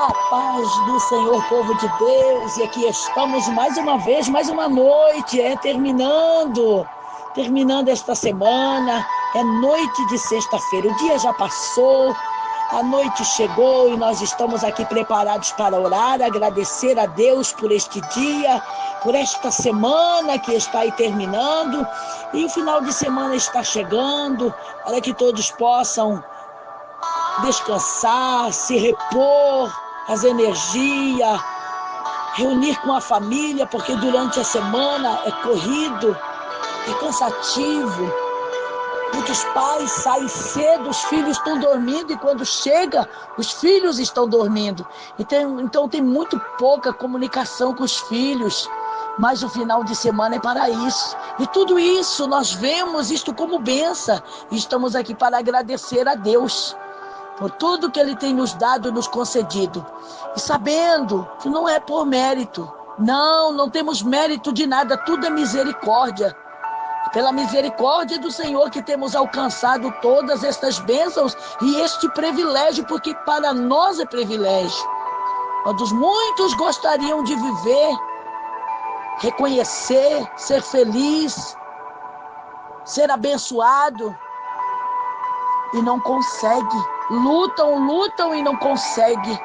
A paz do Senhor, povo de Deus, e aqui estamos mais uma vez, mais uma noite, terminando esta semana, é noite de sexta-feira, o dia já passou, a noite chegou e nós estamos aqui preparados para orar, agradecer a Deus por este dia, por esta semana que está aí terminando, e o final de semana está chegando, para que todos possam descansar, se repor as energias, reunir com a família, porque durante a semana é corrido, é cansativo. Muitos pais saem cedo, os filhos estão dormindo e quando chega, os filhos estão dormindo. Então tem muito pouca comunicação com os filhos, mas o final de semana é para isso. E tudo isso, nós vemos isto como bênção e estamos aqui para agradecer a Deus por tudo que Ele tem nos dado, nos concedido. E sabendo que não é por mérito. Não temos mérito de nada, tudo é misericórdia. Pela misericórdia do Senhor que temos alcançado todas estas bênçãos e este privilégio, porque para nós é privilégio. Quando muitos gostariam de viver, reconhecer, ser feliz, ser abençoado, e não consegue. Lutam e não conseguem.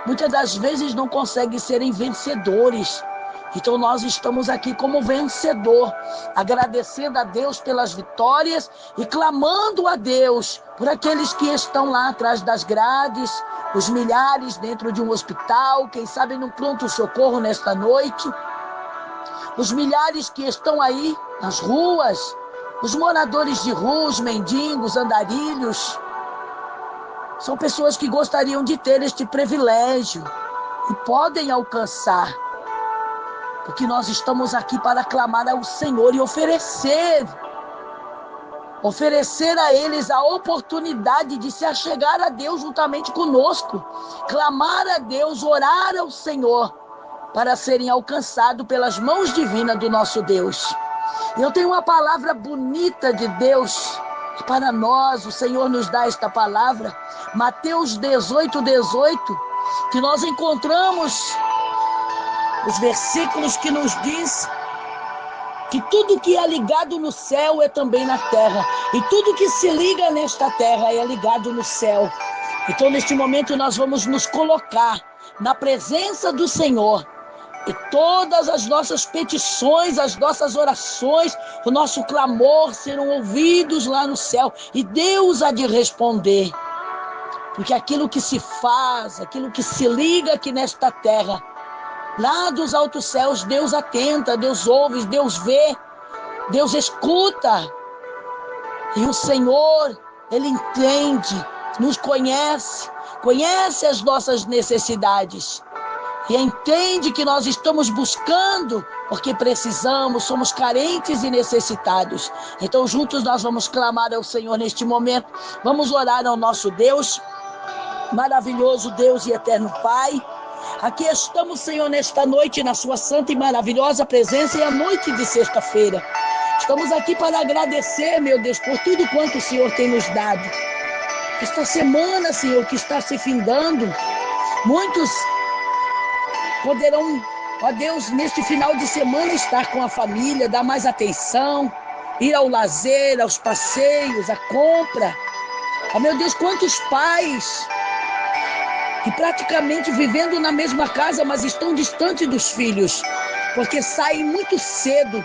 Muitas das vezes não conseguem serem vencedores. Então nós estamos aqui como vencedor, agradecendo a Deus pelas vitórias e clamando a Deus por aqueles que estão lá atrás das grades, os milhares dentro de um hospital, quem sabe num pronto-socorro nesta noite, os milhares que estão aí nas ruas, os moradores de rua, os mendigos, andarilhos, são pessoas que gostariam de ter este privilégio e podem alcançar, porque nós estamos aqui para clamar ao Senhor e oferecer a eles a oportunidade de se achegar a Deus juntamente conosco, clamar a Deus, orar ao Senhor, para serem alcançados pelas mãos divinas do nosso Deus. Eu tenho uma palavra bonita de Deus para nós, o Senhor nos dá esta palavra, Mateus 18, que nós encontramos os versículos que nos diz que tudo que é ligado no céu é também na terra, e tudo que se liga nesta terra é ligado no céu. Então neste momento nós vamos nos colocar na presença do Senhor, e todas as nossas petições, as nossas orações, o nosso clamor serão ouvidos lá no céu. E Deus há de responder. Porque aquilo que se faz, aquilo que se liga aqui nesta terra, lá dos altos céus, Deus atenta, Deus ouve, Deus vê, Deus escuta. E o Senhor, Ele entende, nos conhece as nossas necessidades. E entende que nós estamos buscando, porque precisamos, somos carentes e necessitados. Então juntos nós vamos clamar ao Senhor neste momento. Vamos orar ao nosso Deus, maravilhoso Deus e eterno Pai. Aqui estamos, Senhor, nesta noite, na sua santa e maravilhosa presença, e a noite de sexta-feira. Estamos aqui para agradecer, meu Deus, por tudo quanto o Senhor tem nos dado. Esta semana, Senhor, que está se findando, muitos poderão, ó Deus, neste final de semana estar com a família, dar mais atenção, ir ao lazer, aos passeios, à compra. Ó meu Deus, quantos pais que praticamente vivendo na mesma casa, mas estão distantes dos filhos, porque saem muito cedo,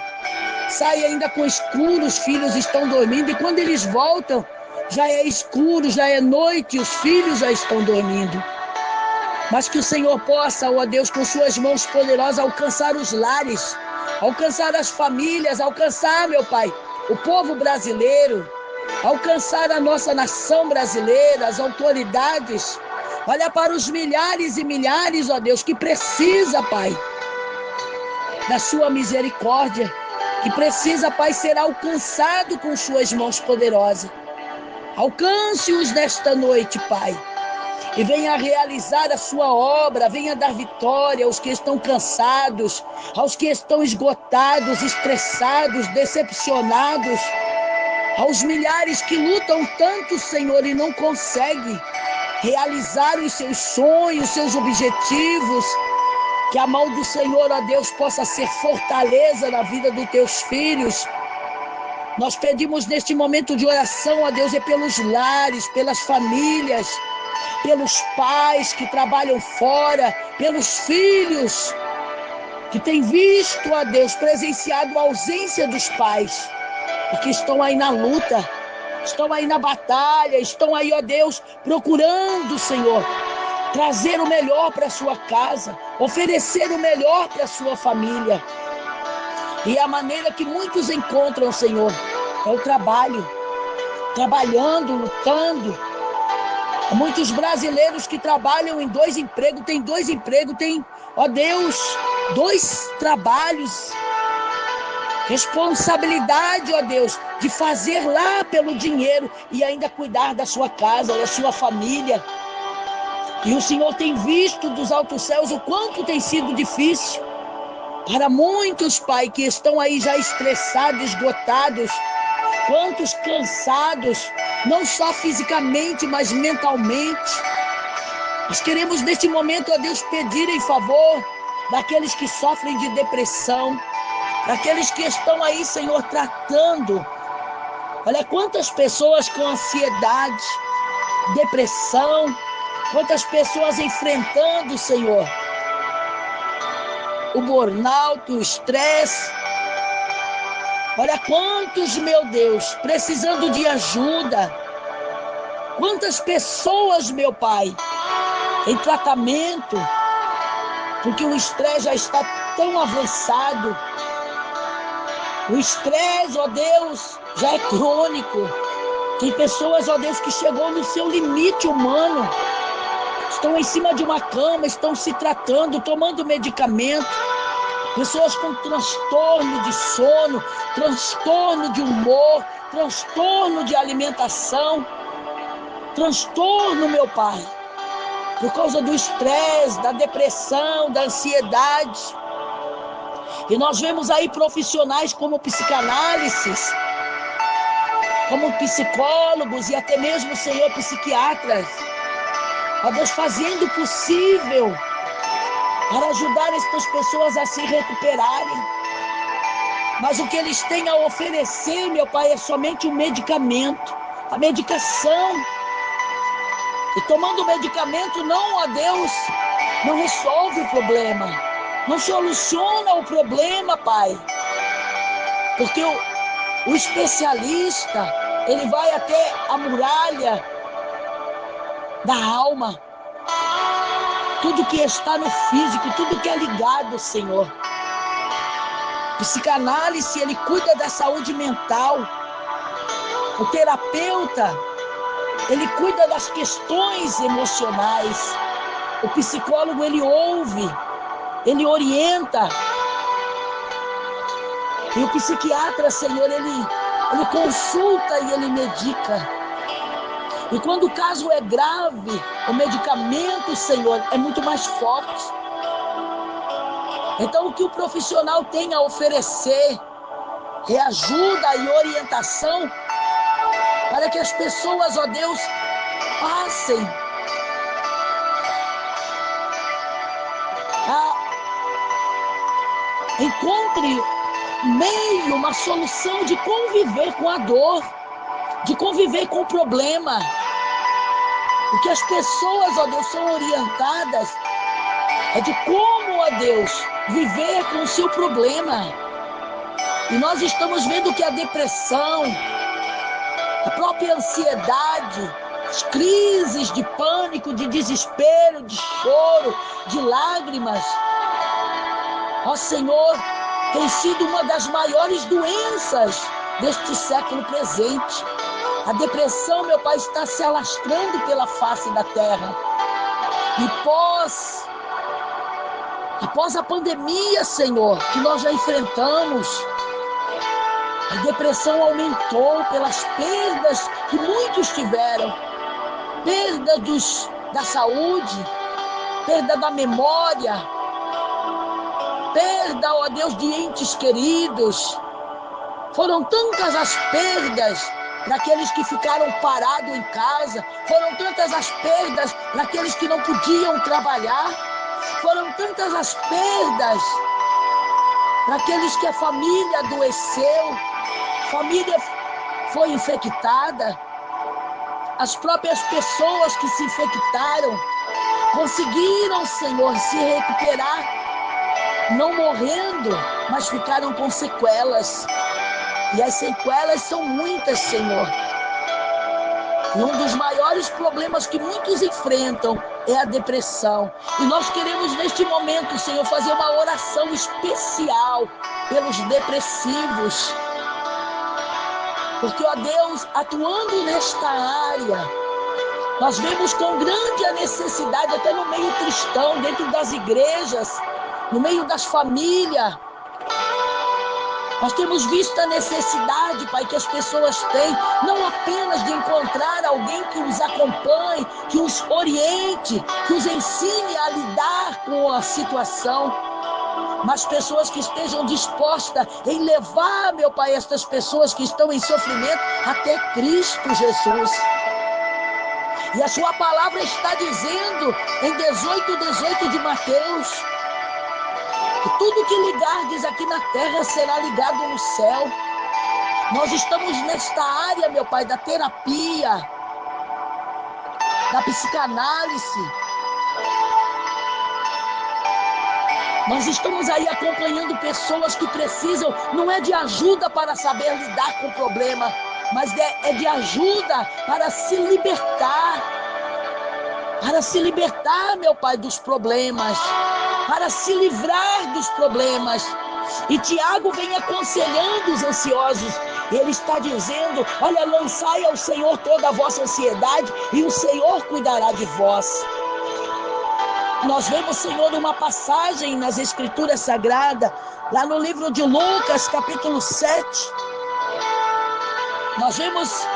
saem ainda com escuro, os filhos estão dormindo, e quando eles voltam, já é escuro, já é noite, os filhos já estão dormindo. Mas que o Senhor possa, ó Deus, com suas mãos poderosas, alcançar os lares, alcançar as famílias, alcançar, meu Pai, o povo brasileiro, alcançar a nossa nação brasileira, as autoridades. Olha para os milhares e milhares, ó Deus, que precisa, Pai, da sua misericórdia, que precisa, Pai, ser alcançado com suas mãos poderosas. Alcance-os nesta noite, Pai. E venha realizar a sua obra, venha dar vitória aos que estão cansados, aos que estão esgotados, estressados, decepcionados, aos milhares que lutam tanto, Senhor, e não conseguem. realizar os seus sonhos, seus objetivos. Que a mão do Senhor, ó Deus, possa ser fortaleza na vida dos teus filhos. Nós pedimos neste momento de oração, ó Deus, pelos lares, pelas famílias, pelos pais que trabalham fora, pelos filhos que têm visto, ó Deus, presenciado a ausência dos pais e que estão aí na luta, estão aí na batalha, estão aí, ó Deus, procurando, Senhor, trazer o melhor para a sua casa, oferecer o melhor para a sua família. E a maneira que muitos encontram, Senhor, é o trabalho, trabalhando, lutando. Há muitos brasileiros que trabalham em 2 empregos, tem 2 empregos, tem, ó Deus, 2 trabalhos. Responsabilidade, ó Deus, de fazer lá pelo dinheiro e ainda cuidar da sua casa, da sua família. E o Senhor tem visto dos altos céus o quanto tem sido difícil para muitos, Pai, que estão aí já estressados, esgotados, quantos cansados, não só fisicamente, mas mentalmente. Nós queremos neste momento, ó Deus, pedir em favor daqueles que sofrem de depressão, daqueles que estão aí, Senhor, tratando. Olha quantas pessoas com ansiedade, depressão, quantas pessoas enfrentando, Senhor, o burnout, o estresse. Olha quantos, meu Deus, precisando de ajuda. Quantas pessoas, meu Pai, em tratamento, porque o estresse já está tão avançado. O estresse, ó Deus, já é crônico. Tem pessoas, ó Deus, que chegou no seu limite humano. Estão em cima de uma cama, estão se tratando, tomando medicamento. Pessoas com transtorno de sono, transtorno de humor, transtorno de alimentação, transtorno, meu Pai, por causa do estresse, da depressão, da ansiedade. E nós vemos aí profissionais como psicanálises, como psicólogos e até mesmo, Senhor, psiquiatras, ó Deus, fazendo o possível para ajudar estas pessoas a se recuperarem. Mas o que eles têm a oferecer, meu Pai, é somente o medicamento, a medicação. E tomando o medicamento, não, ó Deus, não resolve o problema, não soluciona o problema, Pai. Porque o especialista, ele vai até a muralha da alma. Tudo que está no físico, tudo que é ligado, Senhor. O psicanálise, ele cuida da saúde mental. O terapeuta, ele cuida das questões emocionais. O psicólogo, ele ouve, ele orienta. E o psiquiatra, Senhor, ele consulta e ele medica. E quando o caso é grave, o medicamento, Senhor, é muito mais forte. Então, o que o profissional tem a oferecer é ajuda e orientação para que as pessoas, ó Deus, passem encontre meio, uma solução de conviver com a dor, de conviver com o problema. Porque as pessoas, ó Deus, são orientadas de como, ó Deus, viver com o seu problema. E nós estamos vendo que a depressão, a própria ansiedade, as crises de pânico, de desespero, de choro, de lágrimas, ó Senhor, tem sido uma das maiores doenças deste século presente. A depressão, meu Pai, está se alastrando pela face da terra. E após a pandemia, Senhor, que nós já enfrentamos, a depressão aumentou pelas perdas que muitos tiveram. Perda da saúde, perda da memória, perda, ó Deus, de entes queridos. Foram tantas as perdas para aqueles que ficaram parados em casa. Foram tantas as perdas para aqueles que não podiam trabalhar. Foram tantas as perdas para aqueles que a família adoeceu, família foi infectada. As próprias pessoas que se infectaram conseguiram, Senhor, se recuperar, não morrendo, mas ficaram com sequelas. E as sequelas são muitas, Senhor. E um dos maiores problemas que muitos enfrentam é a depressão. E nós queremos neste momento, Senhor, fazer uma oração especial pelos depressivos. Porque, ó Deus, atuando nesta área, nós vemos com grande a necessidade, até no meio cristão, dentro das igrejas, no meio das famílias. Nós temos visto a necessidade, Pai, que as pessoas têm, não apenas de encontrar alguém que os acompanhe, que os oriente, que os ensine a lidar com a situação, mas pessoas que estejam dispostas em levar, meu Pai, estas pessoas que estão em sofrimento até Cristo Jesus. E a sua palavra está dizendo em 18 de Mateus, que tudo que ligardes aqui na terra será ligado no céu. Nós estamos nesta área, meu Pai, da terapia, da psicanálise. Nós estamos aí acompanhando pessoas que precisam, não é de ajuda para saber lidar com o problema, mas é de ajuda para se libertar. Para se libertar, meu Pai, dos problemas. Para se livrar dos problemas. E Tiago vem aconselhando os ansiosos. Ele está dizendo, olha, lançai ao Senhor toda a vossa ansiedade e o Senhor cuidará de vós. Nós vemos, Senhor, uma passagem nas Escrituras Sagradas, lá no livro de Lucas, capítulo 7. Nós vemos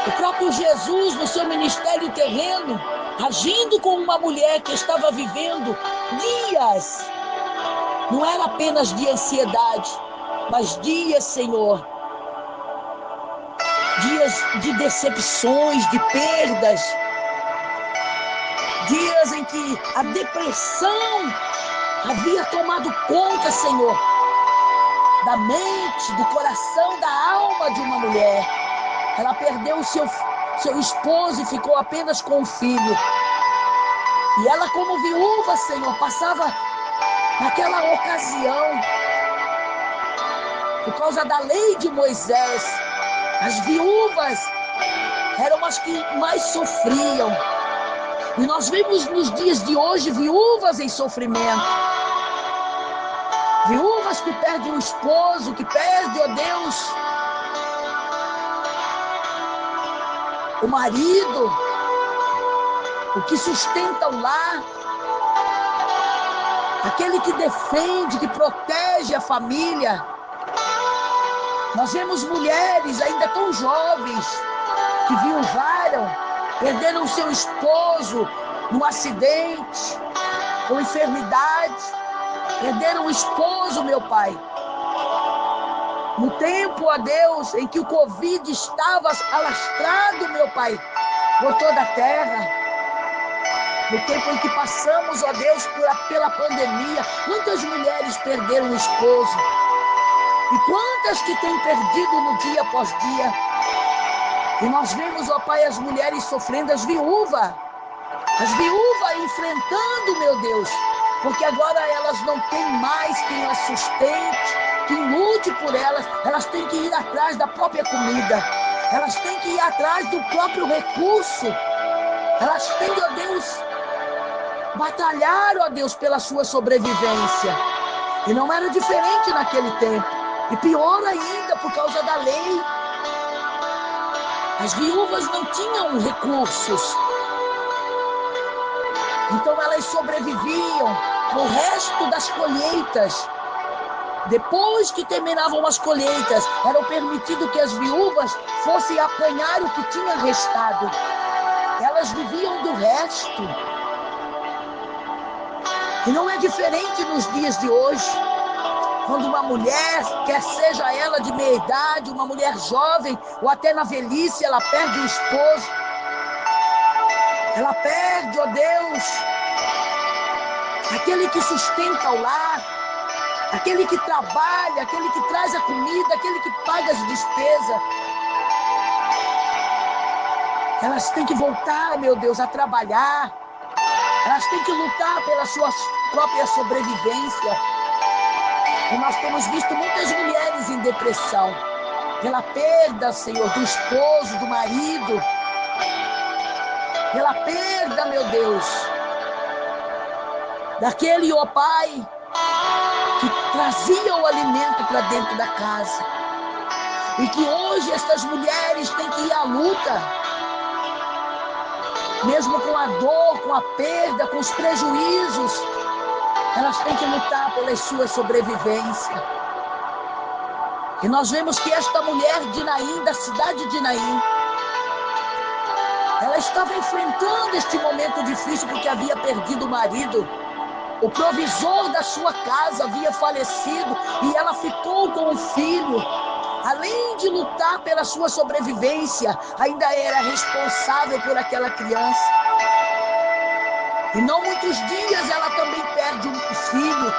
o próprio Jesus no seu ministério terreno, agindo com uma mulher que estava vivendo dias, não era apenas de ansiedade, mas dias, Senhor, dias de decepções, de perdas, dias em que a depressão havia tomado conta, Senhor, da mente, do coração, da alma de uma mulher. Ela perdeu o seu esposo e ficou apenas com o filho. E ela, como viúva, Senhor, passava naquela ocasião, por causa da lei de Moisés, as viúvas eram as que mais sofriam. E nós vemos nos dias de hoje viúvas em sofrimento. Viúvas que perdem o esposo, que perdem, ó Deus, o marido, o que sustenta o lar, aquele que defende, que protege a família. Nós vemos mulheres ainda tão jovens que viuvaram, perderam seu esposo num acidente, com enfermidade, perderam o esposo, meu Pai. No tempo, ó Deus, em que o Covid estava alastrado, meu Pai, por toda a terra, no tempo em que passamos, ó Deus, pela pandemia, muitas mulheres perderam o esposo. E quantas que têm perdido no dia após dia. E nós vemos, ó Pai, as mulheres sofrendo, as viúvas enfrentando, meu Deus, porque agora elas não têm mais quem as sustente, quem lute por elas. Elas têm que ir atrás da própria comida, elas têm que ir atrás do próprio recurso, elas têm, ó Deus, batalhar, ó Deus, pela sua sobrevivência. E não era diferente naquele tempo, e pior ainda por causa da lei. As viúvas não tinham recursos, então elas sobreviviam no resto das colheitas. Depois que terminavam as colheitas, era permitido que as viúvas fossem apanhar o que tinha restado. Elas viviam do resto. E não é diferente nos dias de hoje. Quando uma mulher, quer seja ela de meia idade, uma mulher jovem, ou até na velhice, ela perde o esposo. Ela perde, ó Deus, aquele que sustenta o lar, aquele que trabalha, aquele que traz a comida, aquele que paga as despesas. Elas têm que voltar, meu Deus, a trabalhar. Elas têm que lutar pela sua própria sobrevivência. E nós temos visto muitas mulheres em depressão, pela perda, Senhor, do esposo, do marido, pela perda, meu Deus, daquele, ó Pai, que trazia o alimento para dentro da casa. E que hoje estas mulheres têm que ir à luta, mesmo com a dor, com a perda, com os prejuízos. Elas têm que lutar pela sua sobrevivência. E nós vemos que esta mulher de Naim, da cidade de Naim, ela estava enfrentando este momento difícil porque havia perdido o marido. O provisor da sua casa havia falecido e ela ficou com o filho. Além de lutar pela sua sobrevivência, ainda era responsável por aquela criança. E não muitos dias ela também perde um filho.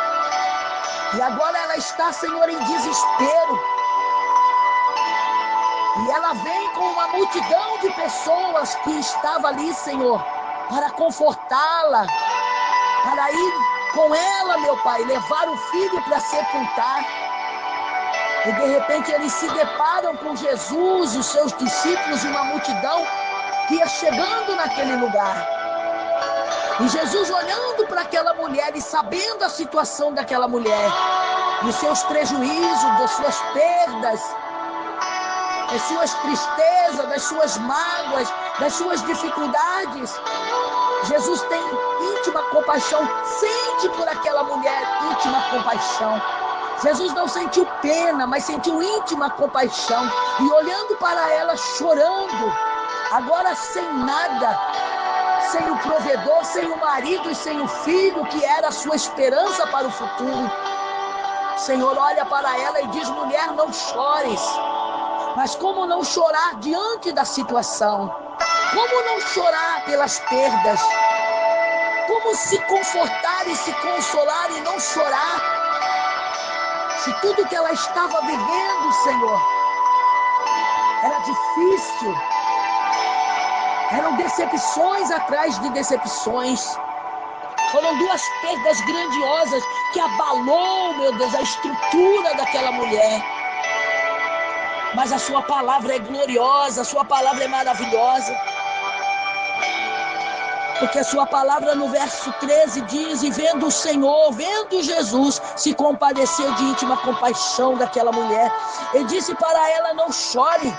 E agora ela está, Senhor, em desespero. E ela vem com uma multidão de pessoas que estava ali, Senhor, para confortá-la, para ir com ela, meu Pai, levar o filho para sepultar. E de repente eles se deparam com Jesus, os seus discípulos e uma multidão que ia chegando naquele lugar. E Jesus olhando para aquela mulher e sabendo a situação daquela mulher, dos seus prejuízos, das suas perdas, das suas tristezas, das suas mágoas, das suas dificuldades, Jesus tem íntima compaixão, sente por aquela mulher íntima compaixão. Jesus não sentiu pena, mas sentiu íntima compaixão. E olhando para ela, chorando, agora sem nada, sem o provedor, sem o marido e sem o filho, que era a sua esperança para o futuro. O Senhor olha para ela e diz: mulher, não chores. Mas como não chorar diante da situação? Como não chorar pelas perdas? Como se confortar e se consolar e não chorar? Se tudo que ela estava vivendo, Senhor, era difícil. Eram decepções atrás de decepções. Foram duas perdas grandiosas que abalou, meu Deus, a estrutura daquela mulher. Mas a sua palavra é gloriosa, a sua palavra é maravilhosa. Porque a sua palavra no verso 13 diz: e vendo o Senhor, vendo Jesus, se compadeceu de íntima compaixão daquela mulher. Ele disse para ela: não chore.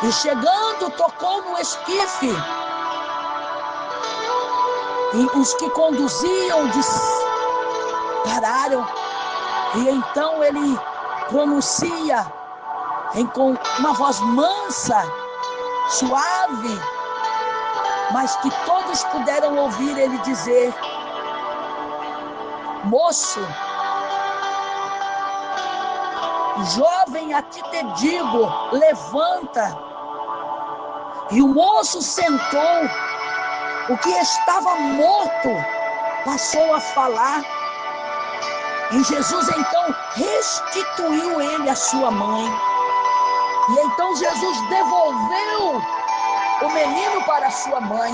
E chegando, tocou no esquife. E os que conduziam pararam. E então ele pronuncia com uma voz mansa, suave, mas que todos puderam ouvir ele dizer: moço, jovem, a ti te digo, levanta. E o moço sentou. O que estava morto passou a falar. E Jesus então restituiu ele à sua mãe. E então Jesus devolveu o menino para a sua mãe.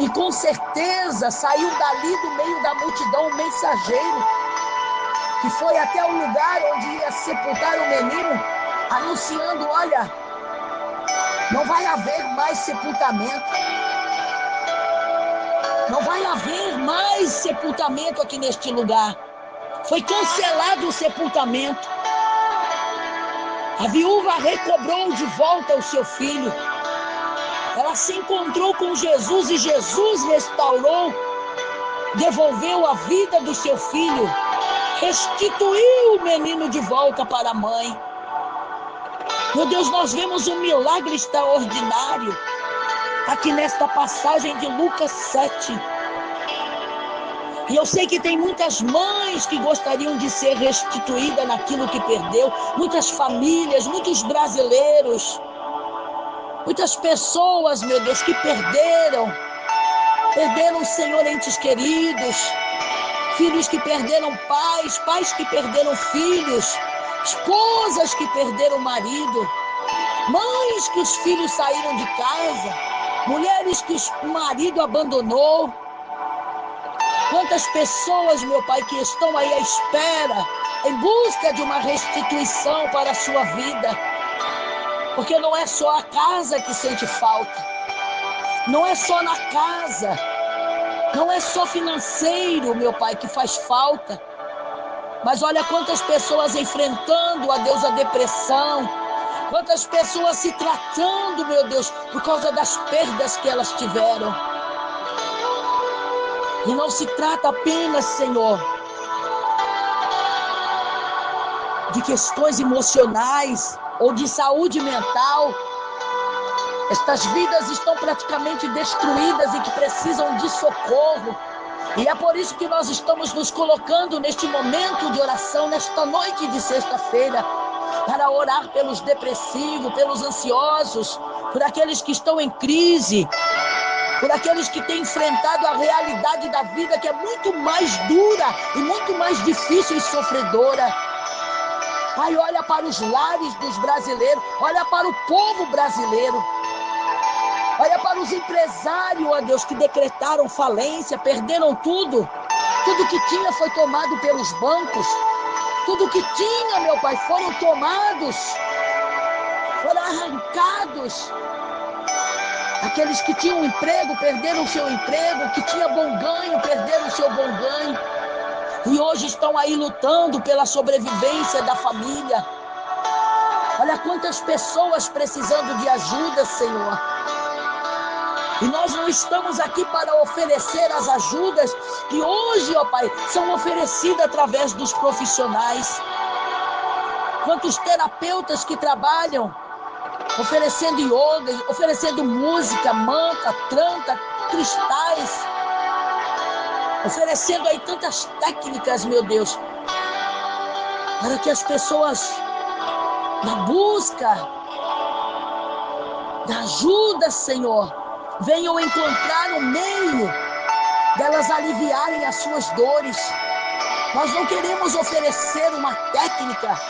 E com certeza saiu dali do meio da multidão um mensageiro, que foi até o lugar onde ia sepultar o menino, anunciando: olha, não vai haver mais sepultamento. Não vai haver mais sepultamento aqui neste lugar. Foi cancelado o sepultamento. A viúva recobrou de volta o seu filho. Ela se encontrou com Jesus e Jesus restaurou, devolveu a vida do seu filho, restituiu o menino de volta para a mãe. Meu Deus, nós vemos um milagre extraordinário aqui nesta passagem de Lucas 7. E eu sei que tem muitas mães que gostariam de ser restituídas naquilo que perdeu, muitas famílias, muitos brasileiros, muitas pessoas, meu Deus, que perderam, Senhor, entes queridos, filhos que perderam pais, pais que perderam filhos, esposas que perderam marido, mães que os filhos saíram de casa, mulheres que o marido abandonou. Quantas pessoas, meu Pai, que estão aí à espera, em busca de uma restituição para a sua vida. Porque não é só a casa que sente falta. Não é só na casa. Não é só financeiro, meu Pai, que faz falta. Mas olha quantas pessoas enfrentando, ó Deus, a depressão. Quantas pessoas se tratando, meu Deus, por causa das perdas que elas tiveram. E não se trata apenas, Senhor, de questões emocionais ou de saúde mental. Estas vidas estão praticamente destruídas e que precisam de socorro. E é por isso que nós estamos nos colocando neste momento de oração, nesta noite de sexta-feira, para orar pelos depressivos, pelos ansiosos, por aqueles que estão em crise, por aqueles que têm enfrentado a realidade da vida, que é muito mais dura e muito mais difícil e sofredora. Pai, olha para os lares dos brasileiros, olha para o povo brasileiro, olha para os empresários, ó Deus, que decretaram falência, perderam tudo. Tudo que tinha foi tomado pelos bancos, tudo que tinha, meu Pai, foram tomados, foram arrancados. Aqueles que tinham emprego, perderam o seu emprego, que tinha bom ganho, perderam o seu bom ganho. E hoje estão aí lutando pela sobrevivência da família. Olha quantas pessoas precisando de ajuda, Senhor. E nós não estamos aqui para oferecer as ajudas que hoje, ó Pai, são oferecidas através dos profissionais. Quantos terapeutas que trabalham oferecendo yoga, oferecendo música, manta, tranca, cristais, oferecendo aí tantas técnicas, meu Deus, para que as pessoas, na busca da ajuda, Senhor, venham encontrar um meio delas aliviarem as suas dores. Nós não queremos oferecer uma técnica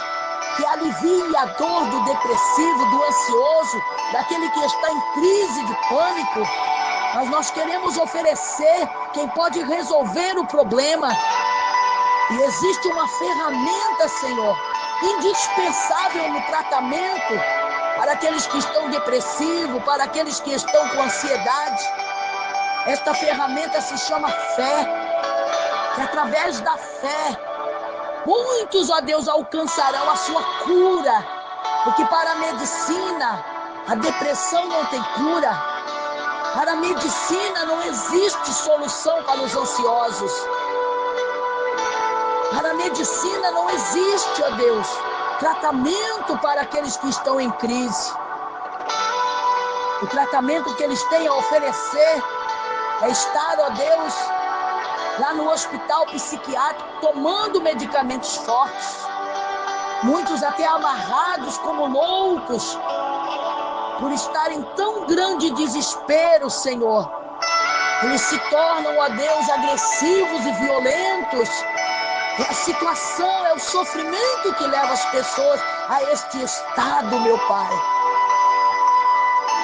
que alivie a dor do depressivo, do ansioso, daquele que está em crise de pânico. Mas nós queremos oferecer quem pode resolver o problema. E existe uma ferramenta, Senhor, indispensável no tratamento para aqueles que estão depressivos, para aqueles que estão com ansiedade. Esta ferramenta se chama fé. Que através da fé, muitos, ó Deus, alcançarão a sua cura. Porque para a medicina, a depressão não tem cura. Para a medicina não existe solução para os ansiosos. Para a medicina não existe, ó Deus, tratamento para aqueles que estão em crise. O tratamento que eles têm a oferecer é estar, ó Deus, lá no hospital psiquiátrico, tomando medicamentos fortes. Muitos até amarrados como loucos, por estar em tão grande desespero, Senhor. Eles se tornam, ó Deus, agressivos e violentos. É a situação, é o sofrimento que leva as pessoas a este estado, meu Pai.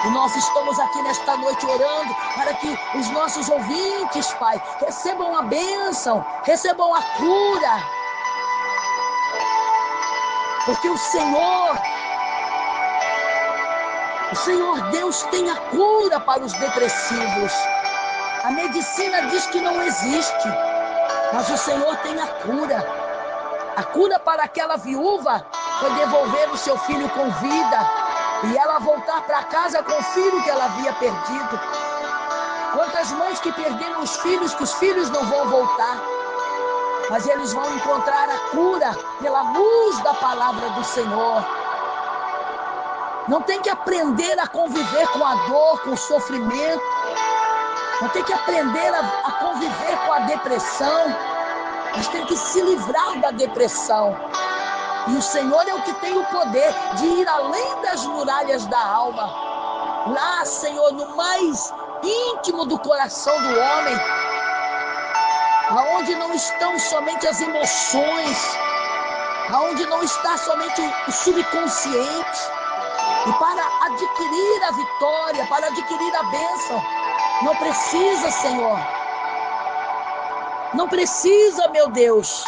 E nós estamos aqui nesta noite orando para que os nossos ouvintes, Pai, recebam a bênção, recebam a cura. Porque o Senhor Deus tem a cura para os depressivos. A medicina diz que não existe, mas o Senhor tem a cura. A cura para aquela viúva foi devolver o seu filho com vida e ela voltar para casa com o filho que ela havia perdido. Quantas mães que perderam os filhos, que os filhos não vão voltar, mas eles vão encontrar a cura pela luz da palavra do Senhor. Não tem que aprender a conviver com a dor, com o sofrimento. Vão ter que aprender a conviver com a depressão, mas tem que se livrar da depressão. E o Senhor é o que tem o poder de ir além das muralhas da alma. Lá, Senhor, no mais íntimo do coração do homem, aonde não estão somente as emoções, aonde não está somente o subconsciente. E para adquirir a vitória, para adquirir a bênção, não precisa, Senhor. Não precisa, meu Deus,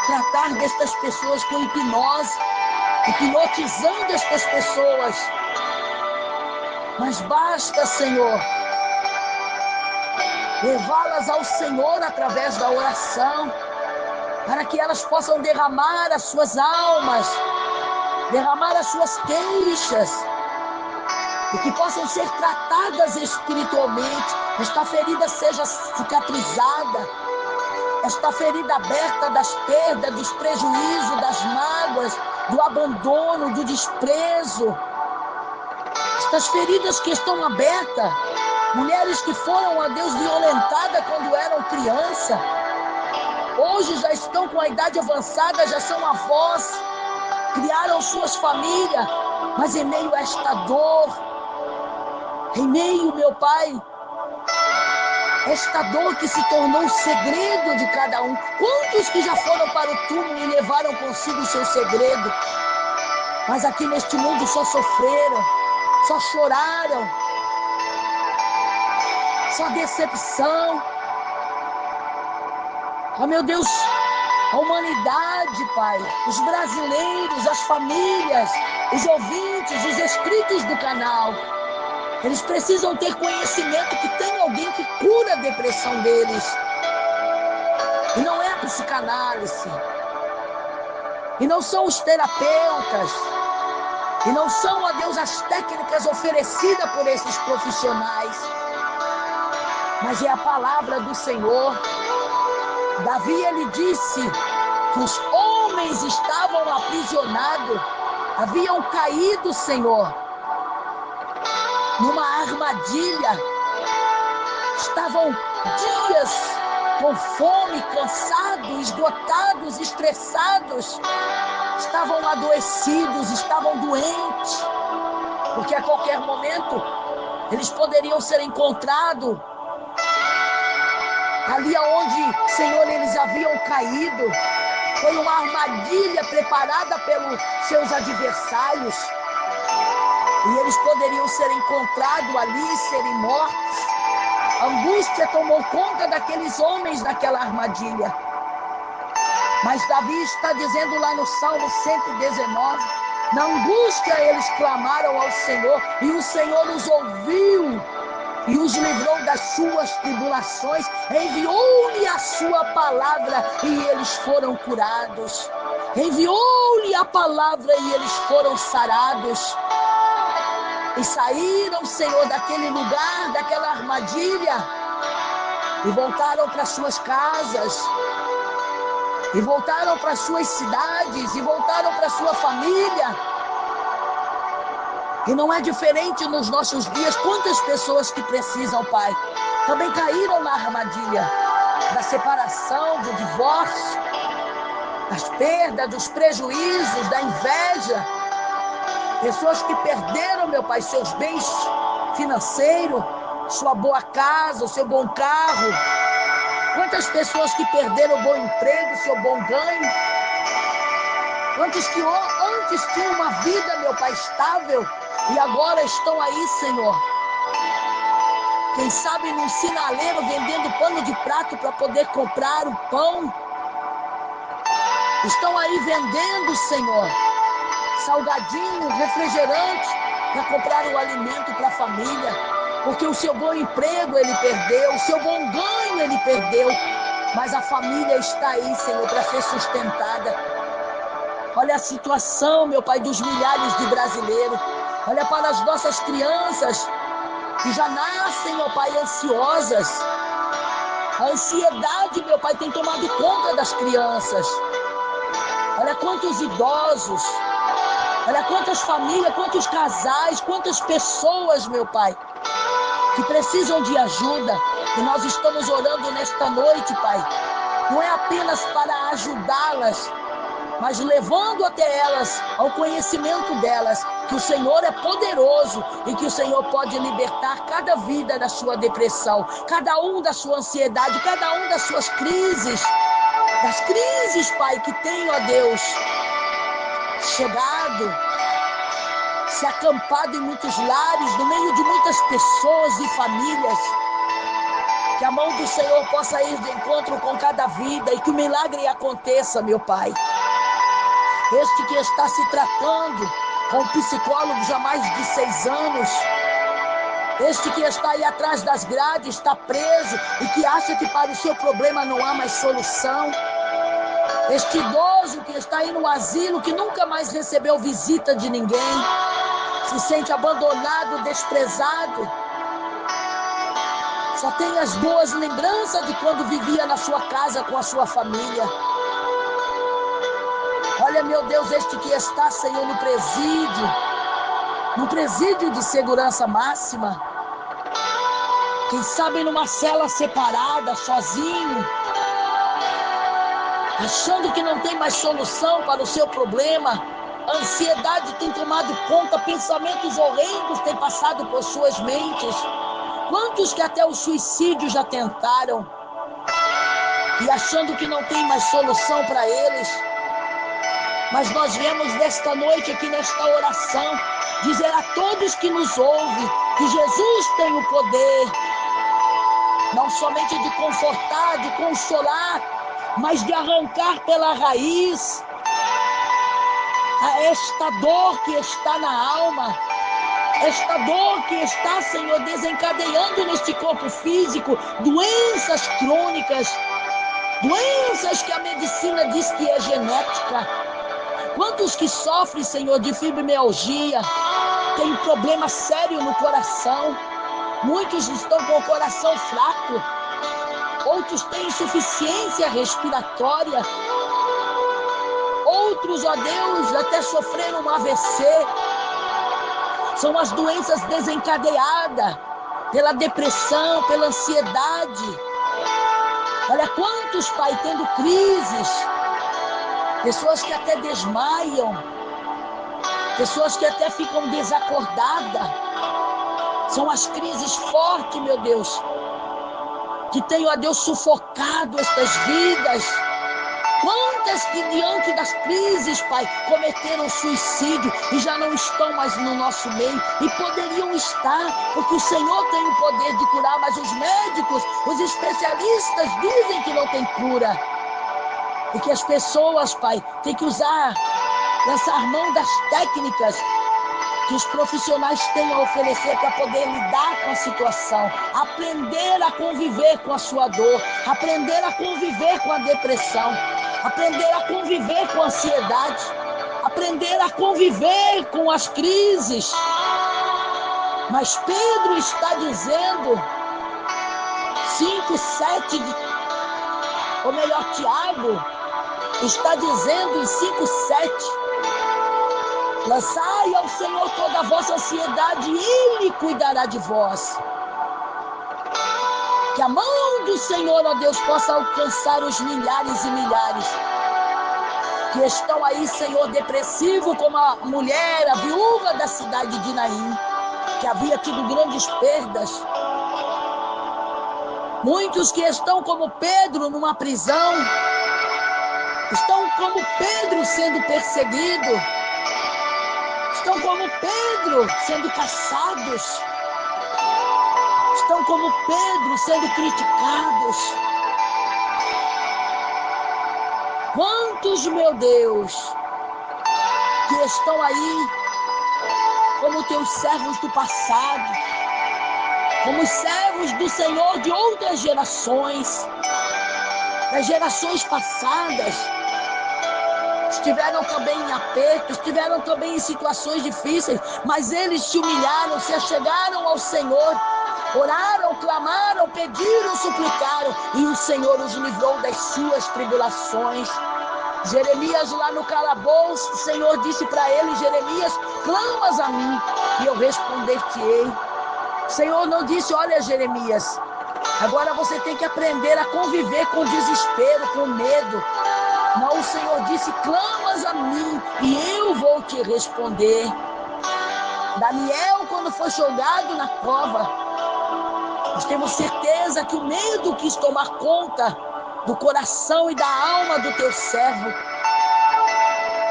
tratar destas pessoas com hipnose, hipnotizando estas pessoas. Mas basta, Senhor, levá-las ao Senhor através da oração, para que elas possam derramar as suas almas, derramar as suas queixas, e que possam ser tratadas espiritualmente. Esta ferida seja cicatrizada, esta ferida aberta das perdas, dos prejuízos, das mágoas, do abandono, do desprezo. Estas feridas que estão abertas, mulheres que foram, a Deus, violentadas quando eram criança, hoje já estão com a idade avançada, já são avós, criaram suas famílias, mas em meio a esta dor, em meio, meu Pai, esta dor que se tornou o segredo de cada um. Quantos que já foram para o túmulo e levaram consigo o seu segredo, mas aqui neste mundo só sofreram, só choraram, só decepção. Oh, meu Deus, a humanidade, Pai, os brasileiros, as famílias, os ouvintes, os inscritos do canal, eles precisam ter conhecimento que tem alguém que cura a depressão deles. E não é a psicanálise. E não são os terapeutas. E não são, ó Deus, as técnicas oferecidas por esses profissionais. Mas é a palavra do Senhor. Davi, ele disse que os homens estavam aprisionados, haviam caído, Senhor, numa armadilha. Estavam dias com fome, cansados, esgotados, estressados. Estavam adoecidos, estavam doentes, porque a qualquer momento eles poderiam ser encontrados ali aonde, Senhor, eles haviam caído. Foi uma armadilha preparada pelos seus adversários, e eles poderiam ser encontrados ali e serem mortos. A angústia tomou conta daqueles homens daquela armadilha. Mas Davi está dizendo lá no Salmo 119, na angústia eles clamaram ao Senhor, e o Senhor os ouviu e os livrou das suas tribulações, enviou-lhe a sua palavra e eles foram curados. Enviou-lhe a palavra e eles foram sarados. E saíram, Senhor, daquele lugar, daquela armadilha, e voltaram para suas casas, e voltaram para suas cidades, e voltaram para sua família. E não é diferente nos nossos dias. Quantas pessoas que precisam, Pai, também caíram na armadilha da separação, do divórcio, das perdas, dos prejuízos, da inveja. Pessoas que perderam, meu Pai, seus bens financeiros, sua boa casa, o seu bom carro. Quantas pessoas que perderam o bom emprego, seu bom ganho. Quantos que antes tinham uma vida, meu Pai, estável, e agora estão aí, Senhor, quem sabe num sinaleiro vendendo pano de prato para poder comprar o pão. Estão aí vendendo, Senhor, salgadinho, refrigerante, para comprar o alimento para a família, porque o seu bom emprego ele perdeu, o seu bom ganho ele perdeu, mas a família está aí, Senhor, para ser sustentada. Olha a situação, meu Pai, dos milhares de brasileiros. Olha para as nossas crianças que já nascem, ó Pai, ansiosas. A ansiedade, meu Pai, tem tomado conta das crianças. Olha quantos idosos, olha quantas famílias, quantos casais, quantas pessoas, meu Pai, que precisam de ajuda. E nós estamos orando nesta noite, Pai. Não é apenas para ajudá-las, mas levando até elas ao conhecimento delas que o Senhor é poderoso e que o Senhor pode libertar cada vida da sua depressão, cada um da sua ansiedade, cada um das suas crises, das crises, Pai, que tem, ó Deus, chegado, se acampado em muitos lares, no meio de muitas pessoas e famílias. Que a mão do Senhor possa ir de encontro com cada vida e que o milagre aconteça, meu Pai. Este que está se tratando com um psicólogo já há mais de 6 anos, este que está aí atrás das grades, está preso e que acha que para o seu problema não há mais solução, este idoso que está aí no asilo, que nunca mais recebeu visita de ninguém, se sente abandonado, desprezado, só tem as boas lembranças de quando vivia na sua casa com a sua família. Olha, meu Deus, este que está, Senhor, no presídio de segurança máxima, quem sabe numa cela separada, sozinho, achando que não tem mais solução para o seu problema, a ansiedade tem tomado conta, pensamentos horrendos têm passado por suas mentes. Quantos que até o suicídio já tentaram, e achando que não tem mais solução para eles. Mas nós viemos nesta noite aqui nesta oração dizer a todos que nos ouvem que Jesus tem o poder não somente de confortar, de consolar, mas de arrancar pela raiz a esta dor que está na alma, esta dor que está, Senhor, desencadeando neste corpo físico doenças crônicas, doenças que a medicina diz que é genética. Quantos que sofrem, Senhor, de fibromialgia, têm problema sério no coração, muitos estão com o coração fraco, outros têm insuficiência respiratória, outros, ó Deus, até sofreram um AVC. São as doenças desencadeadas pela depressão, pela ansiedade. Olha quantos, Pai, tendo crises, pessoas que até desmaiam, pessoas que até ficam desacordadas. São as crises fortes, meu Deus, que tem, ó Deus, sufocado estas vidas. Quantas que diante das crises, Pai, cometeram suicídio e já não estão mais no nosso meio e poderiam estar, porque o Senhor tem o poder de curar, mas os médicos, os especialistas dizem que não tem cura. E que as pessoas, Pai, têm que usar, lançar mão das técnicas que os profissionais têm a oferecer para poder lidar com a situação, aprender a conviver com a sua dor, aprender a conviver com a depressão, aprender a conviver com a ansiedade, aprender a conviver com as crises. Mas Pedro está dizendo, 5:7, ou melhor, Tiago, está dizendo em 5:7, lançai ao Senhor toda a vossa ansiedade e Ele cuidará de vós. Que a mão do Senhor, ó Deus, possa alcançar os milhares e milhares que estão aí, Senhor, depressivo, como a mulher, a viúva da cidade de Naim, que havia tido grandes perdas. Muitos que estão como Pedro numa prisão, estão como Pedro sendo perseguido, estão como Pedro sendo caçados, estão como Pedro sendo criticados. Quantos, meu Deus, que estão aí como teus servos do passado, como os servos do Senhor de outras gerações, das gerações passadas, estiveram também em aperto, estiveram também em situações difíceis, mas eles se humilharam, se achegaram ao Senhor, oraram, clamaram, pediram, suplicaram, e o Senhor os livrou das suas tribulações. Jeremias lá no calabouço, o Senhor disse para ele, Jeremias, clamas a mim, e eu responder-te-ei. Senhor não disse, olha, Jeremias, agora você tem que aprender a conviver com desespero, com medo. Não, o Senhor disse, clamas a mim e eu vou te responder. Daniel, quando foi jogado na cova, nós temos certeza que o medo quis tomar conta do coração e da alma do teu servo.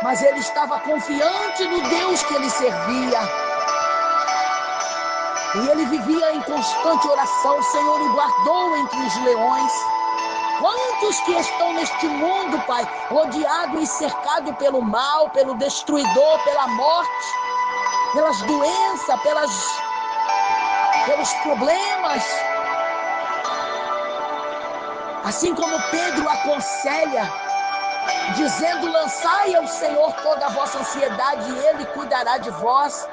Mas ele estava confiante no Deus que ele servia. E ele vivia em constante oração. O Senhor o guardou entre os leões. Quantos que estão neste mundo, Pai, rodeado e cercado pelo mal, pelo destruidor, pela morte, pelas doenças, pelos problemas. Assim como Pedro aconselha, dizendo, lançai ao Senhor toda a vossa ansiedade e Ele cuidará de vós.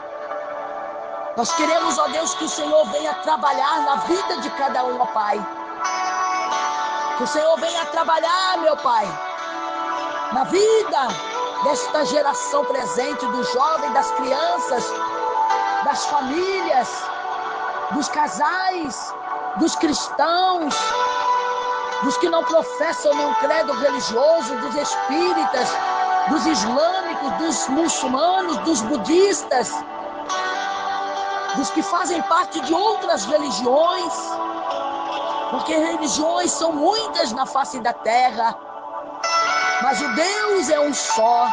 Nós queremos, ó Deus, que o Senhor venha trabalhar na vida de cada um, ó Pai. Que o Senhor venha trabalhar, meu Pai, na vida desta geração presente, dos jovens, das crianças, das famílias, dos casais, dos cristãos, dos que não professam nenhum credo religioso, dos espíritas, dos islâmicos, dos muçulmanos, dos budistas, dos que fazem parte de outras religiões, porque religiões são muitas na face da terra, mas o Deus é um só.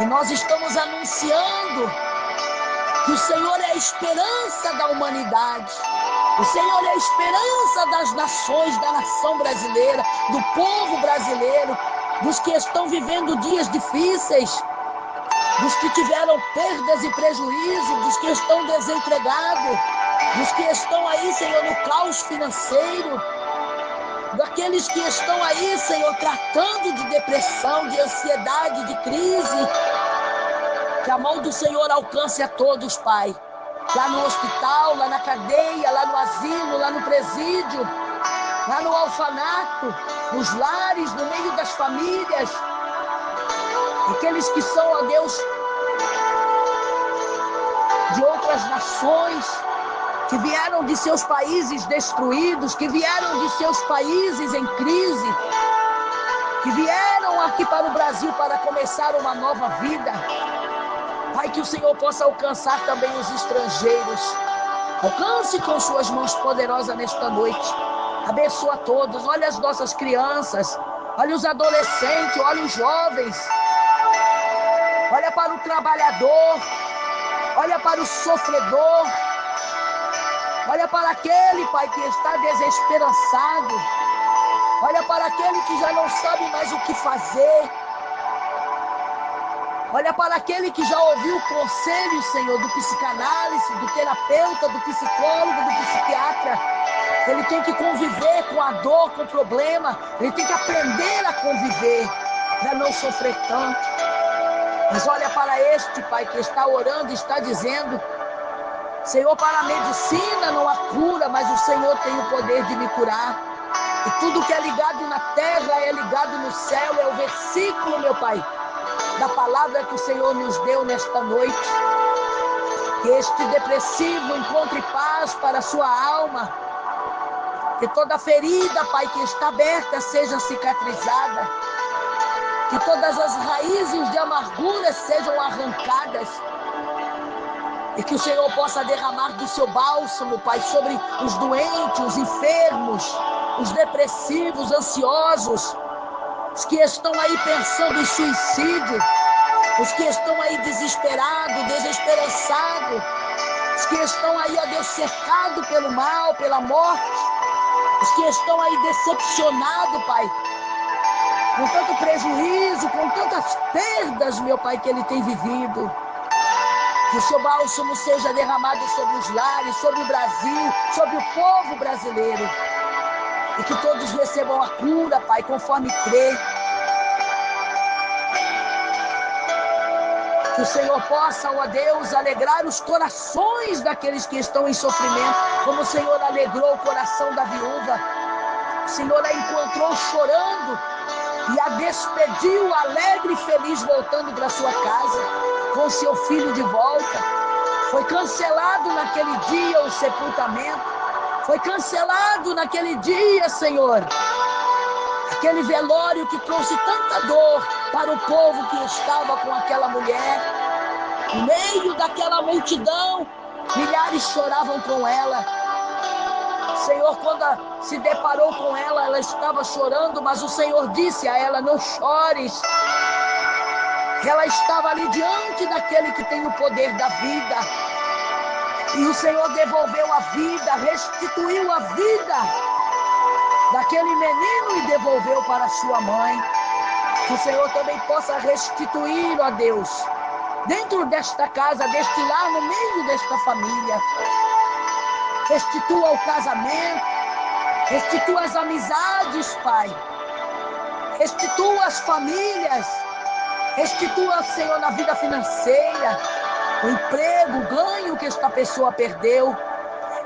E nós estamos anunciando que o Senhor é a esperança da humanidade. O Senhor é a esperança das nações, da nação brasileira, do povo brasileiro, dos que estão vivendo dias difíceis, dos que tiveram perdas e prejuízos, dos que estão desempregados, dos que estão aí, Senhor, no caos financeiro, daqueles que estão aí, Senhor, tratando de depressão, de ansiedade, de crise. Que a mão do Senhor alcance a todos, Pai. Lá no hospital, lá na cadeia, lá no asilo, lá no presídio, lá no orfanato, nos lares, no meio das famílias. Aqueles que são, ó Deus, de outras nações, que vieram de seus países destruídos, que vieram de seus países em crise, que vieram aqui para o Brasil para começar uma nova vida. Pai, que o Senhor possa alcançar também os estrangeiros. Alcance com suas mãos poderosas nesta noite. Abençoa todos. Olha as nossas crianças. Olha os adolescentes. Olha os jovens. Olha para o trabalhador. Olha para o sofredor. Olha para aquele, Pai, que está desesperançado. Olha para aquele que já não sabe mais o que fazer. Olha para aquele que já ouviu o conselho, Senhor, do psicanálise, do terapeuta, do psicólogo, do psiquiatra. Ele tem que conviver com a dor, com o problema. Ele tem que aprender a conviver para não sofrer tanto. Mas olha para este, Pai, que está orando e está dizendo, Senhor, para a medicina não há cura, mas o Senhor tem o poder de me curar. E tudo que é ligado na terra é ligado no céu. É o versículo, meu Pai, da palavra que o Senhor nos deu nesta noite. Que este depressivo encontre paz para a sua alma. Que toda ferida, Pai, que está aberta seja cicatrizada. Que todas as raízes de amargura sejam arrancadas. E que o Senhor possa derramar do seu bálsamo, Pai, sobre os doentes, os enfermos, os depressivos, ansiosos, os que estão aí pensando em suicídio, os que estão aí desesperados, desesperançados, os que estão aí, ó Deus, cercados pelo mal, pela morte, os que estão aí decepcionados, Pai, com tanto prejuízo, com tantas perdas, meu Pai, que ele tem vivido. Que o seu bálsamo seja derramado sobre os lares, sobre o Brasil, sobre o povo brasileiro. E que todos recebam a cura, Pai, conforme crê. Que o Senhor possa, ó Deus, alegrar os corações daqueles que estão em sofrimento, como o Senhor alegrou o coração da viúva. O Senhor a encontrou chorando e a despediu alegre e feliz, voltando para sua casa, com seu filho de volta. Foi cancelado naquele dia o sepultamento. Foi cancelado naquele dia, Senhor, aquele velório que trouxe tanta dor para o povo que estava com aquela mulher. No meio daquela multidão, milhares choravam com ela. Senhor, quando se deparou com ela, ela estava chorando, mas o Senhor disse a ela: não chores. Ela estava ali diante daquele que tem o poder da vida. E o Senhor devolveu a vida, restituiu a vida daquele menino e devolveu para sua mãe. Que o Senhor também possa restituir, ó Deus, dentro desta casa, deste lar, no meio desta família. Restitua o casamento, restitua as amizades, Pai. Restitua as famílias, restitua, Senhor, na vida financeira, o emprego, o ganho que esta pessoa perdeu.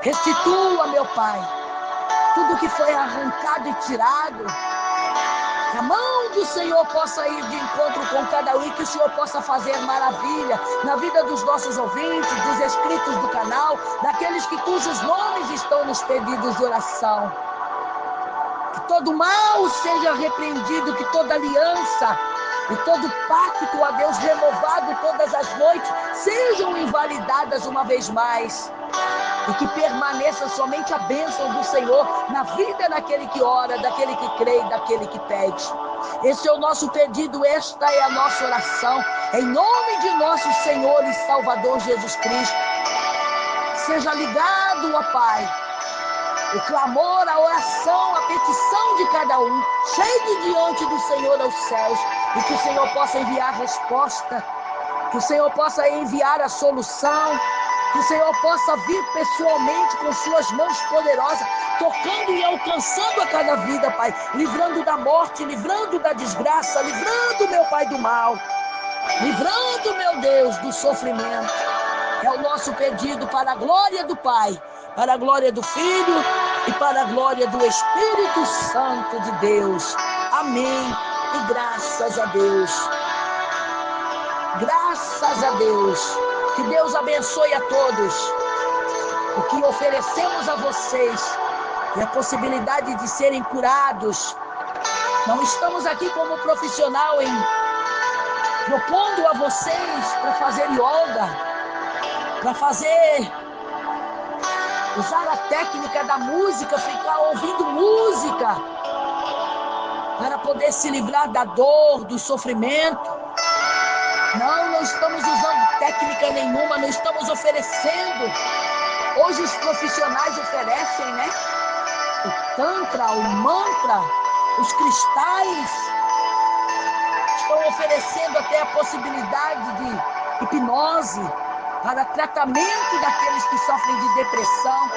Restitua, meu Pai, tudo que foi arrancado e tirado. Que a mão do Senhor possa ir de encontro com cada um e que o Senhor possa fazer maravilha na vida dos nossos ouvintes, dos inscritos do canal, daqueles cujos nomes estão nos pedidos de oração. Que todo mal seja repreendido, que toda aliança e todo pacto, ó Deus, renovado todas as noites, sejam invalidadas uma vez mais. E que permaneça somente a bênção do Senhor na vida daquele que ora, daquele que crê e daquele que pede. Esse é o nosso pedido, esta é a nossa oração, em nome de nosso Senhor e Salvador Jesus Cristo. Seja ligado, ó Pai, o clamor, a oração, a petição de cada um, chegue diante do Senhor aos céus, e que o Senhor possa enviar a resposta, que o Senhor possa enviar a solução, que o Senhor possa vir pessoalmente com suas mãos poderosas, tocando e alcançando a cada vida, Pai, livrando da morte, livrando da desgraça, livrando, meu Pai, do mal, livrando, meu Deus, do sofrimento. É o nosso pedido para a glória do Pai, para a glória do Filho e para a glória do Espírito Santo de Deus. Amém e graças a Deus. Graças a Deus. Que Deus abençoe a todos. O que oferecemos a vocês é a possibilidade de serem curados. Não estamos aqui como profissional propondo a vocês para fazer yoga, para usar a técnica da música, ficar ouvindo música, para poder se livrar da dor, do sofrimento. Não estamos usando técnica nenhuma, não estamos oferecendo. Hoje os profissionais oferecem, né? O tantra, o mantra, os cristais. Estão oferecendo até a possibilidade de hipnose para tratamento daqueles que sofrem de depressão.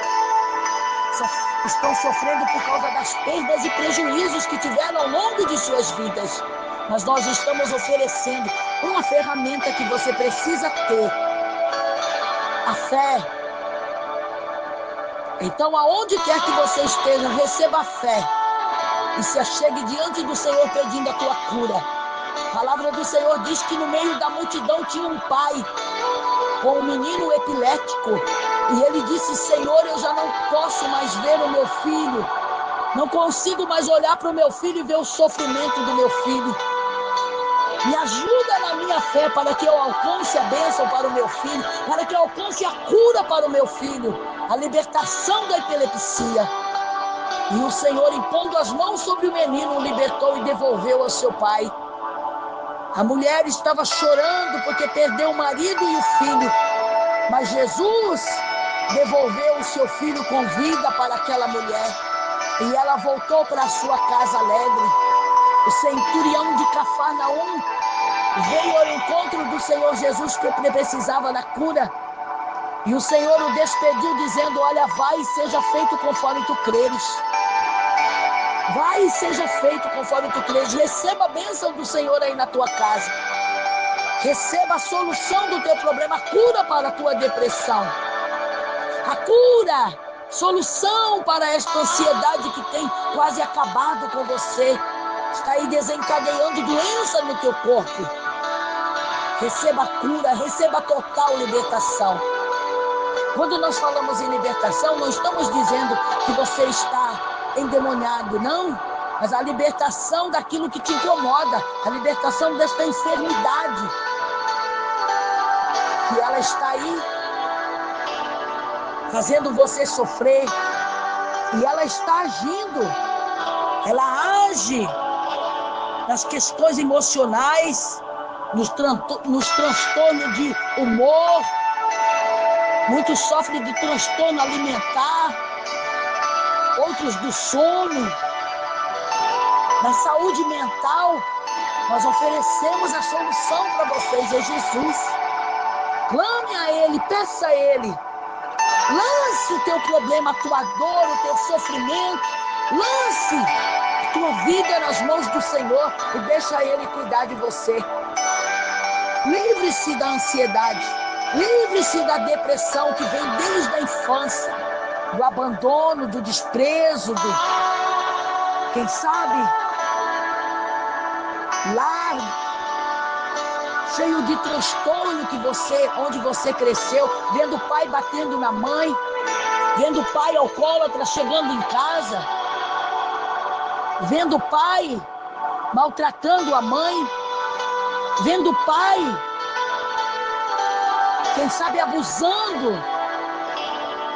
Estão sofrendo por causa das perdas e prejuízos que tiveram ao longo de suas vidas. Mas nós estamos oferecendo uma ferramenta que você precisa ter: a fé. Então, aonde quer que você esteja, receba a fé e se achegue diante do Senhor pedindo a tua cura. A palavra do Senhor diz que no meio da multidão tinha um pai com um menino epilético, e ele disse: Senhor, eu já não posso mais ver o meu filho, não consigo mais olhar para o meu filho e ver o sofrimento do meu filho. Me ajuda na minha fé para que eu alcance a bênção para o meu filho, para que eu alcance a cura para o meu filho, a libertação da epilepsia. E o Senhor, impondo as mãos sobre o menino, o libertou e devolveu ao seu pai. A mulher estava chorando porque perdeu o marido e o filho, mas Jesus devolveu o seu filho com vida para aquela mulher, e ela voltou para a sua casa alegre. O centurião de Cafarnaum veio ao encontro do Senhor Jesus, que precisava da cura, e o Senhor o despediu dizendo: olha, vai e seja feito conforme tu creres. Vai e seja feito conforme tu creres. Receba a bênção do Senhor aí na tua casa. Receba a solução do teu problema, a cura para a tua depressão, a cura, solução para esta ansiedade que tem quase acabado com você, está aí desencadeando doença no teu corpo. Receba a cura, receba a total libertação. Quando nós falamos em libertação, não estamos dizendo que você está endemoniado, não. Mas a libertação daquilo que te incomoda, a libertação desta enfermidade, que ela está aí, fazendo você sofrer, e ela está agindo, ela age nas questões emocionais, nos transtornos de humor, muitos sofrem de transtorno alimentar, outros do sono. Na saúde mental, nós oferecemos a solução para vocês, é Jesus. Clame a Ele, peça a Ele. Lance o teu problema, a tua dor, o teu sofrimento. Lance a tua vida nas mãos do Senhor e deixa Ele cuidar de você. Livre-se da ansiedade. Livre-se da depressão que vem desde a infância. Do abandono, do desprezo, quem sabe, lar cheio de transtorno onde você cresceu, vendo o pai batendo na mãe, vendo o pai alcoólatra chegando em casa, vendo o pai maltratando a mãe, vendo o pai, quem sabe, abusando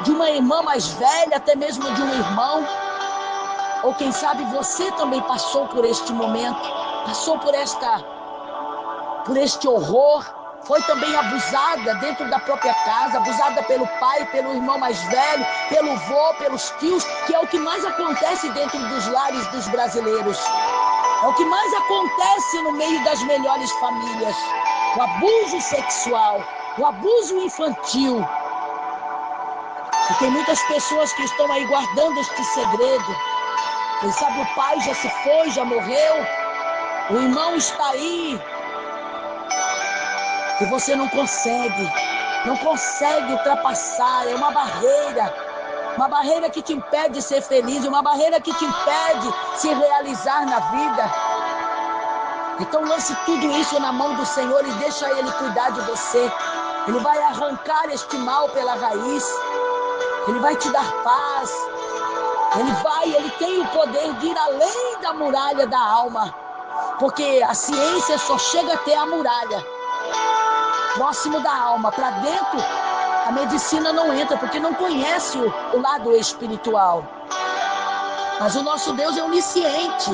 de uma irmã mais velha, até mesmo de um irmão. Ou quem sabe você também passou por este momento, passou por este horror, foi também abusada dentro da própria casa, abusada pelo pai, pelo irmão mais velho, pelo vô, pelos tios, que é o que mais acontece dentro dos lares dos brasileiros. É o que mais acontece no meio das melhores famílias. O abuso sexual, o abuso infantil. E tem muitas pessoas que estão aí guardando este segredo. Quem sabe o pai já se foi, já morreu, o irmão está aí, e você não consegue ultrapassar, é uma barreira que te impede de ser feliz, uma barreira que te impede de se realizar na vida. Então lance tudo isso na mão do Senhor e deixa Ele cuidar de você. Ele vai arrancar este mal pela raiz, Ele vai te dar paz. Ele tem o poder de ir além da muralha da alma, porque a ciência só chega até a muralha, próximo da alma. Para dentro, a medicina não entra, porque não conhece o lado espiritual. Mas o nosso Deus é onisciente.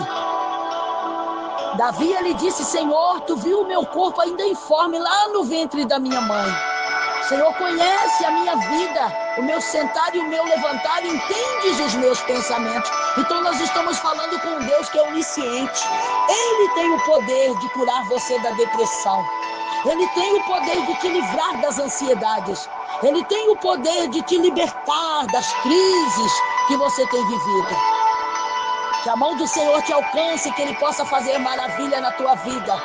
Davi, ele disse: Senhor, tu viu o meu corpo ainda informe lá no ventre da minha mãe. O Senhor conhece a minha vida, o meu sentar e o meu levantar, entendes os meus pensamentos. Então nós estamos falando com um Deus que é onisciente. Ele tem o poder de curar você da depressão. Ele tem o poder de te livrar das ansiedades. Ele tem o poder de te libertar das crises que você tem vivido. Que a mão do Senhor te alcance, que Ele possa fazer maravilha na tua vida.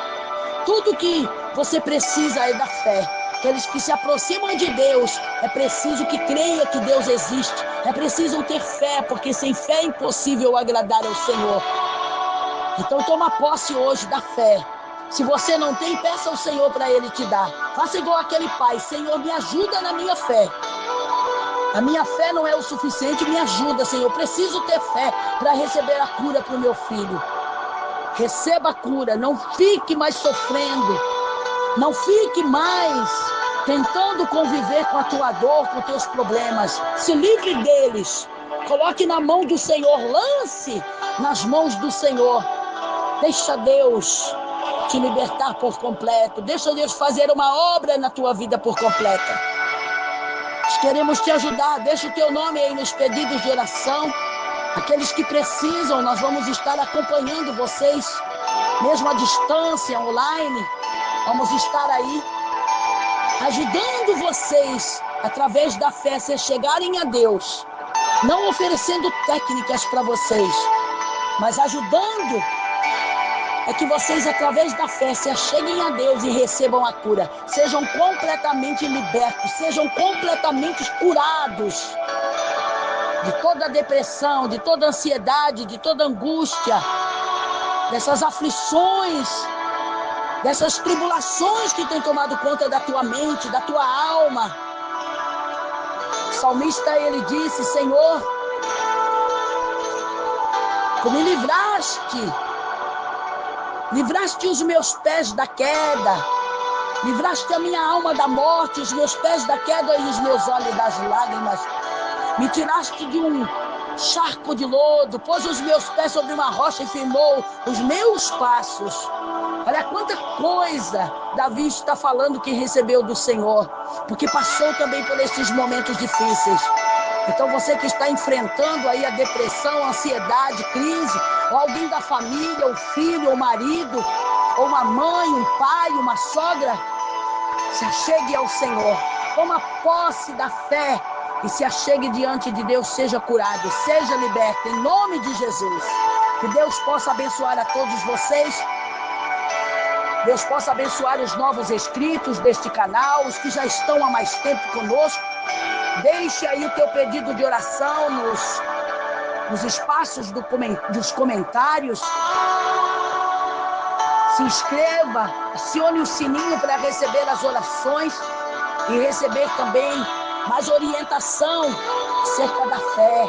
Tudo que você precisa é da fé. Aqueles que se aproximam de Deus, é preciso que creia que Deus existe. É preciso ter fé, porque sem fé é impossível agradar ao Senhor. Então toma posse hoje da fé. Se você não tem, peça ao Senhor para Ele te dar. Faça igual aquele pai: Senhor, me ajuda na minha fé. A minha fé não é o suficiente, me ajuda, Senhor. Eu preciso ter fé para receber a cura para o meu filho. Receba a cura, não fique mais sofrendo. Não fique mais tentando conviver com a tua dor, com os teus problemas. Se livre deles. Coloque na mão do Senhor. Lance nas mãos do Senhor. Deixa Deus te libertar por completo. Deixa Deus fazer uma obra na tua vida por completa. Nós queremos te ajudar. Deixa o teu nome aí nos pedidos de oração. Aqueles que precisam, nós vamos estar acompanhando vocês, mesmo à distância, online. Vamos estar aí, ajudando vocês, através da fé, se chegarem a Deus. Não oferecendo técnicas para vocês, mas ajudando que vocês, através da fé, se acheguem a Deus e recebam a cura. Sejam completamente libertos, sejam completamente curados de toda depressão, de toda ansiedade, de toda angústia, dessas aflições, dessas tribulações que têm tomado conta da tua mente, da tua alma. salmista, ele disse: Senhor, tu me livraste os meus pés da queda, livraste a minha alma da morte, os meus pés da queda e os meus olhos das lágrimas. Me tiraste de um charco de lodo, pôs os meus pés sobre uma rocha e firmou os meus passos. Olha quanta coisa Davi está falando que recebeu do Senhor, porque passou também por esses momentos difíceis. Então você que está enfrentando aí a depressão, a ansiedade, crise, ou alguém da família, o filho, o marido, ou uma mãe, um pai, uma sogra, se achegue ao Senhor, toma posse da fé e se achegue diante de Deus, seja curado, seja liberto, em nome de Jesus. Que Deus possa abençoar a todos vocês, Deus possa abençoar os novos inscritos deste canal, os que já estão há mais tempo conosco. Deixe aí o teu pedido de oração nos espaços dos comentários. Se inscreva, acione o sininho para receber as orações e receber também mais orientação acerca da fé.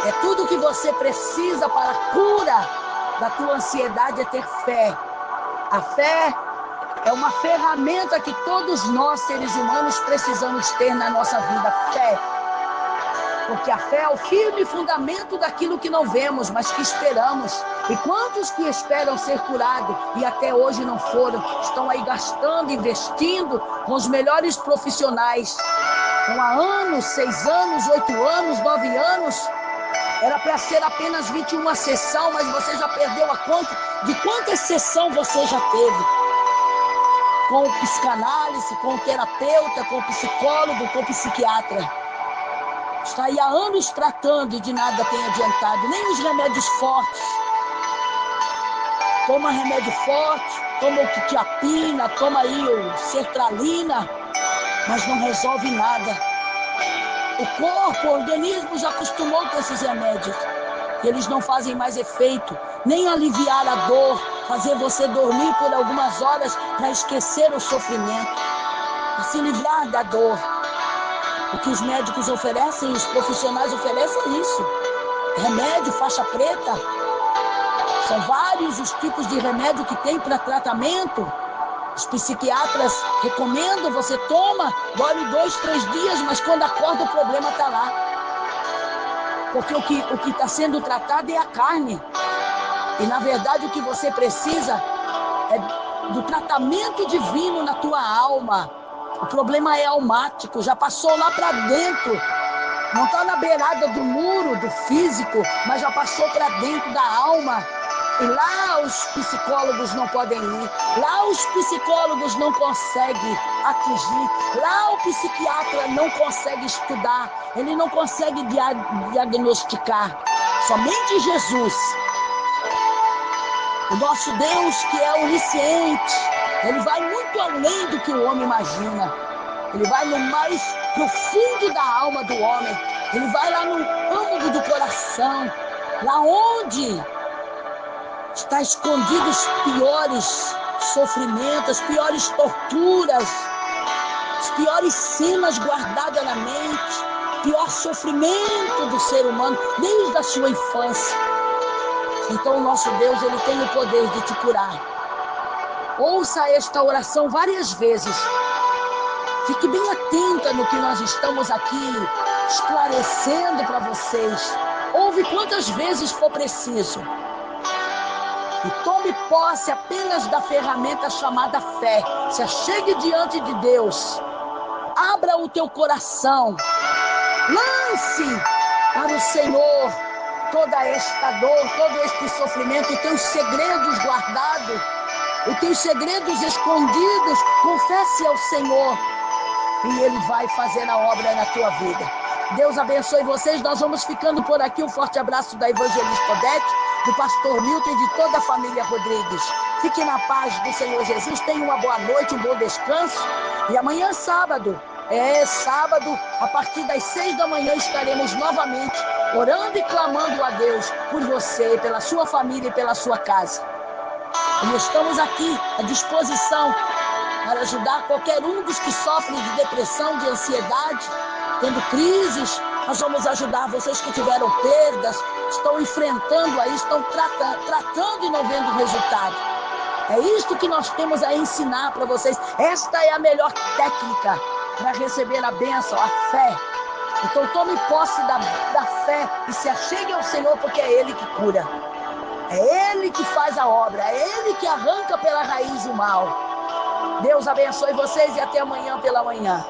É tudo o que você precisa para a cura da tua ansiedade, é ter fé. A fé é uma ferramenta que todos nós, seres humanos, precisamos ter na nossa vida. Fé. Porque a fé é o firme fundamento daquilo que não vemos, mas que esperamos. E quantos que esperam ser curados e até hoje não foram, estão aí gastando, investindo com os melhores profissionais. Com há anos, 6 anos, 8 anos, 9 anos, era para ser apenas 21 sessões, mas você já perdeu a conta de quantas sessões você já teve. Com o psicanálise, com o terapeuta, com o psicólogo, com o psiquiatra. Está aí há anos tratando e de nada tem adiantado, nem os remédios fortes. Toma remédio forte, toma o quetiapina, toma aí o sertralina, mas não resolve nada. O corpo, o organismo já acostumou com esses remédios. E eles não fazem mais efeito, nem aliviar a dor, fazer você dormir por algumas horas para esquecer o sofrimento, para se livrar da dor. O que os médicos oferecem, os profissionais oferecem é isso. Remédio, faixa preta. São vários os tipos de remédio que tem para tratamento. Os psiquiatras recomendam, você toma, dorme 2, 3 dias, mas quando acorda o problema está lá. Porque o que está sendo tratado é a carne. E na verdade o que você precisa é do tratamento divino na tua alma. O problema é almático, já passou lá para dentro. Não está na beirada do muro, do físico, mas já passou para dentro da alma. E lá os psicólogos não podem ir. Lá os psicólogos não conseguem atingir. Lá o psiquiatra não consegue estudar. Ele não consegue diagnosticar. Somente Jesus. O nosso Deus, que é onisciente, ele vai muito além do que o homem imagina. Ele vai no mais profundo da alma do homem. Ele vai lá no âmago do coração. Lá onde está escondido os piores sofrimentos, as piores torturas, as piores cenas guardadas na mente, o pior sofrimento do ser humano, desde a sua infância. Então o nosso Deus, ele tem o poder de te curar. Ouça esta oração várias vezes. Fique bem atenta no que nós estamos aqui esclarecendo para vocês. Ouve quantas vezes for preciso. E tome posse apenas da ferramenta chamada fé. Se achegue diante de Deus. Abra o teu coração. Lance para o Senhor toda esta dor, todo este sofrimento, os teus segredos guardados, os teus segredos escondidos. Confesse ao Senhor e Ele vai fazer a obra na tua vida. Deus abençoe vocês. Nós vamos ficando por aqui. Um forte abraço da Evangelista Odete, do pastor Milton e de toda a família Rodrigues. Fique na paz do Senhor Jesus. Tenha uma boa noite, um bom descanso. E amanhã, sábado, a partir das 6 da manhã, estaremos novamente orando e clamando a Deus por você, pela sua família e pela sua casa. E estamos aqui à disposição para ajudar qualquer um dos que sofrem de depressão, de ansiedade, tendo crises, nós vamos ajudar vocês que tiveram perdas, estão enfrentando aí, estão tratando e não vendo resultado. É isto que nós temos a ensinar para vocês. Esta é a melhor técnica para receber a bênção, a fé. Então tome posse da fé e se achegue ao Senhor, porque é Ele que cura. É Ele que faz a obra, é Ele que arranca pela raiz o mal. Deus abençoe vocês e até amanhã pela manhã.